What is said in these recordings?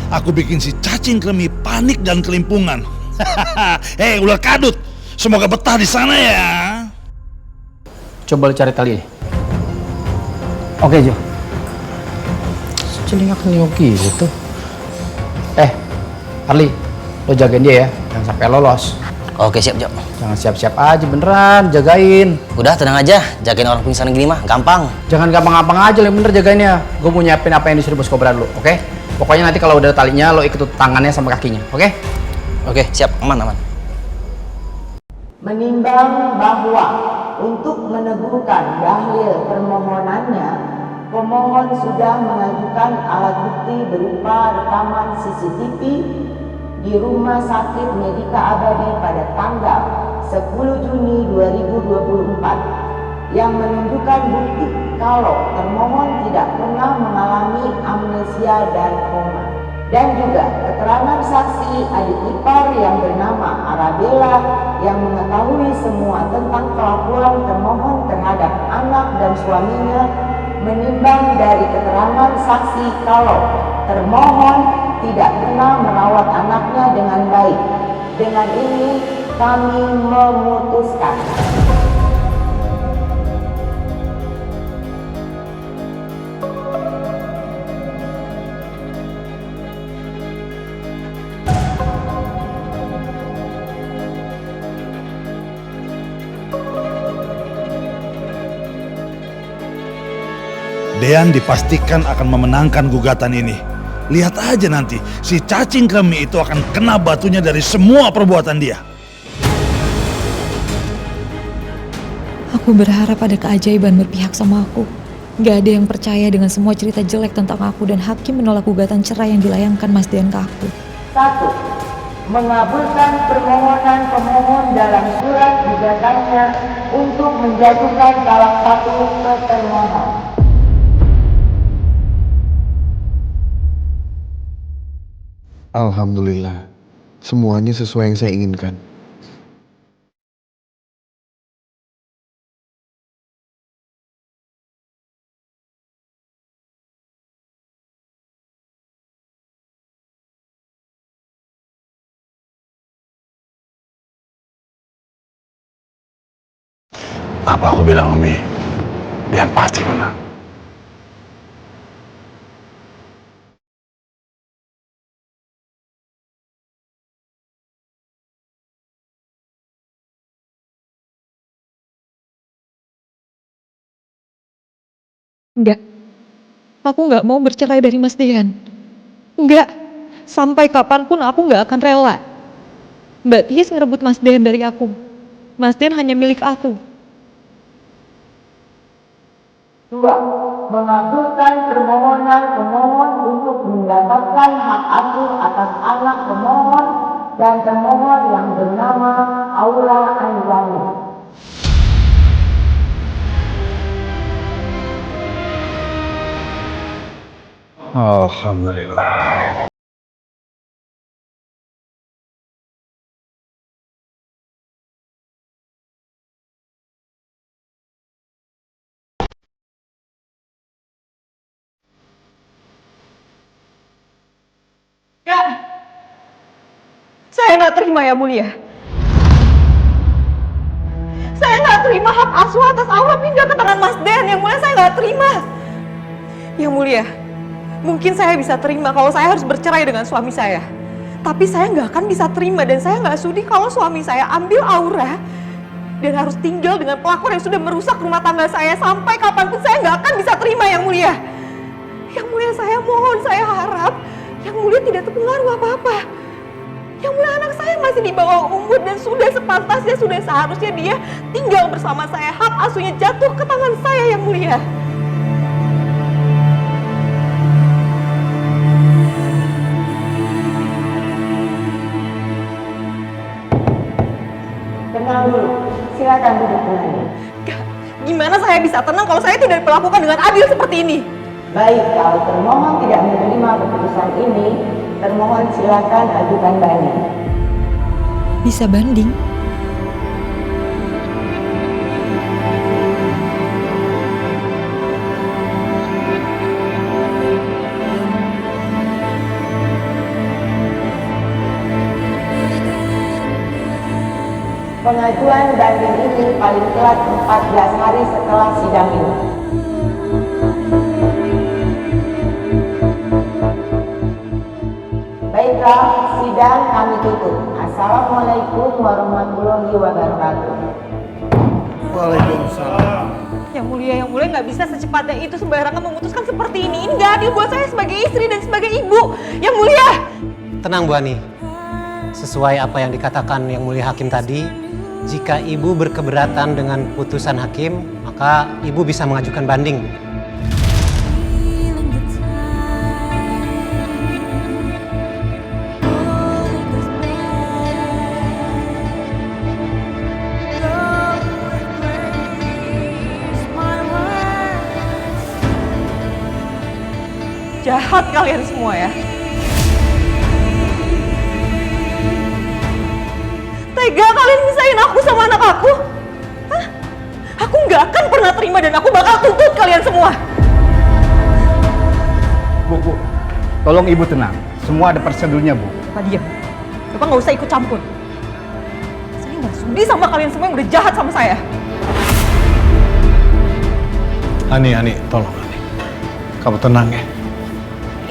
Aku bikin si cacing kremi panik dan kelimpungan. Hei, ular kadut, semoga betah di sana ya. Coba lu cari tali. Oke, Jo. Celingak niok gitu. Harley, lo jagain dia ya, jangan sampai lolos. Oke, siap, Jo. Jangan siap-siap aja, beneran, jagain. Udah, tenang aja. Jagain orang pingsan gini mah gampang. Jangan gampang-gampang aja, yang bener jagainnya. Gue mau nyiapin apa yang disuruh bos Kobra dulu, oke? Pokoknya nanti kalau udah talinya, lo ikut tangannya sama kakinya, oke? Oke, siap. Aman. Menimbang bahwa untuk meneguhkan dalil permohonannya, pemohon sudah mengajukan alat bukti berupa rekaman CCTV di Rumah Sakit Medika Abadi pada tanggal 10 Juni 2024 yang menunjukkan bukti kalau termohon tidak pernah mengalami amnesia dan koma, dan juga keterangan saksi adik ipar yang bernama Arabella yang mengetahui semua tentang kelakuan termohon terhadap anak dan suaminya. Menimbang dari keterangan saksi kalau termohon tidak pernah merawat anaknya dengan baik. Dengan ini kami memutuskan Dean dipastikan akan memenangkan gugatan ini. Lihat aja nanti, si cacing kremi itu akan kena batunya dari semua perbuatan dia. Aku berharap ada keajaiban berpihak sama aku. Gak ada yang percaya dengan semua cerita jelek tentang aku, dan hakim menolak gugatan cerai yang dilayangkan Mas Dean ke aku. 1. Mengabulkan permohonan pemohon dalam surat gugatannya untuk menjatuhkan salah satu petermohon. Alhamdulillah, semuanya sesuai yang saya inginkan. Apa aku bilang, Umi? Dean pasti menang. Enggak. Aku gak mau bercerai dari Mas Dean. Enggak. Sampai kapanpun aku gak akan rela. Mbak Tis ngerebut Mas Dean dari aku. Mas Dean hanya milik aku. 2. Mengabulkan permohonan pemohon untuk mendapatkan hak asuh atas anak pemohon dan termohon yang bernama Aura Ainwani. Alhamdulillah. Kak, saya nggak terima ya mulia. Saya nggak terima hak asuh atas Aura pindah ke tangan Mas Den. Yang mulia, saya nggak terima. Yang mulia, mungkin saya bisa terima kalau saya harus bercerai dengan suami saya. Tapi saya nggak akan bisa terima, dan saya nggak sudi kalau suami saya ambil Aura dan harus tinggal dengan pelakor yang sudah merusak rumah tangga saya. Sampai kapanpun saya nggak akan bisa terima, Yang mulia. Yang mulia, saya mohon, saya harap Yang mulia tidak terpengaruh apa-apa. Yang mulia, anak saya masih di bawah umur dan sudah sepantasnya, sudah seharusnya dia tinggal bersama saya. Hak asuhnya jatuh ke tangan saya, Yang mulia. Tenang dulu, silakan duduk kembali. Gimana saya bisa tenang kalau saya tidak diperlakukan dengan adil seperti ini? Baik, kalau termohon tidak menerima keputusan ini, termohon silakan ajukan banding. Bisa banding? Pengajuan banding ini paling telat 14 hari setelah sidang ini. Baiklah, sidang kami tutup. Assalamualaikum warahmatullahi wabarakatuh. Waalaikumsalam. Yang mulia nggak bisa secepatnya itu sembarangan memutuskan seperti ini. Ini nggak adil buat saya sebagai istri dan sebagai ibu. Yang mulia. Tenang Bu Ani, sesuai apa yang dikatakan Yang Mulia Hakim tadi, jika Ibu berkeberatan dengan putusan Hakim, maka Ibu bisa mengajukan banding. Jahat kalian semua ya. Tega kalian misahin aku sama anak aku? Hah? Aku nggak akan pernah terima dan aku bakal tuntut kalian semua. Bu, tolong Ibu tenang. Semua ada prosedurnya, Bu. Bapak diam. Bapak nggak usah ikut campur. Saya nggak sudi sama kalian semua yang udah jahat sama saya. Hani, tolong Hani. Kamu tenang ya.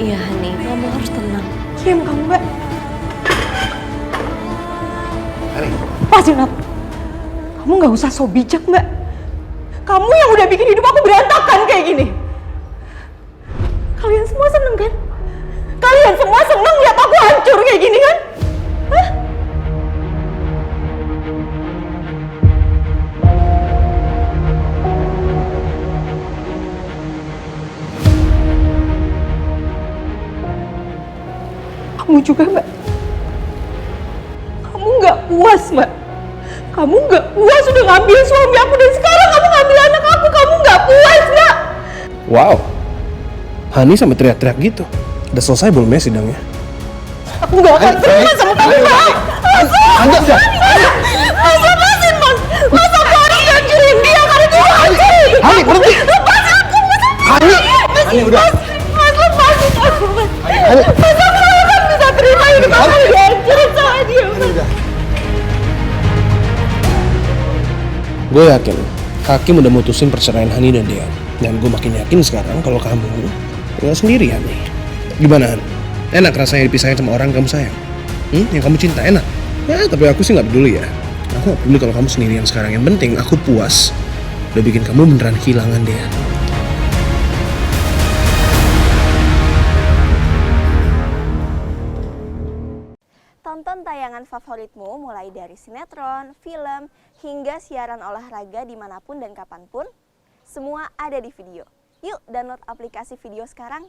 Iya, Hani, kamu harus tenang. Diam kamu, Mbak. Pak Junat, kamu nggak usah so bijak, Mbak. Kamu yang udah bikin hidup aku berantakan kayak gini. Kalian semua seneng kan? Kalian semua seneng lihat aku hancur kayak gini kan? Hah? Kamu juga, Mbak. Kamu nggak puas, Mbak. Kamu nggak puas udah ngambil suami aku dan sekarang kamu ngambil anak aku. Kamu nggak puas, Mbak. Wow, Hani sampai teriak-teriak gitu. Udah selesai belum ya sidangnya? Aku nggak akan terima sama kamu, Mbak. Masa lepasin, Mas. Masa aku harus ngancurin dia karena dia hancur. Hani, berhenti. Lepasin aku, Mas. Hani, udah. Mas, lepasin aku, Mas. Mas, aku nggak akan bisa terima hidup aku dihancurin sama dia, Mas. Gue yakin Hakim udah mutusin perceraian Hani dan Dean. Dan gue makin yakin sekarang kalau kamu tinggal sendirian nih. Gimana Han? Enak rasanya dipisahin sama orang kamu sayang? Yang kamu cinta enak? Ya tapi aku sih gak peduli ya. Aku gak peduli kalau kamu sendirian sekarang. Yang penting aku puas udah bikin kamu beneran kehilangan Dean. Tonton tayangan favoritmu mulai dari sinetron, film, hingga siaran olahraga dimanapun dan kapanpun. Semua ada di Video. Yuk download aplikasi Video sekarang.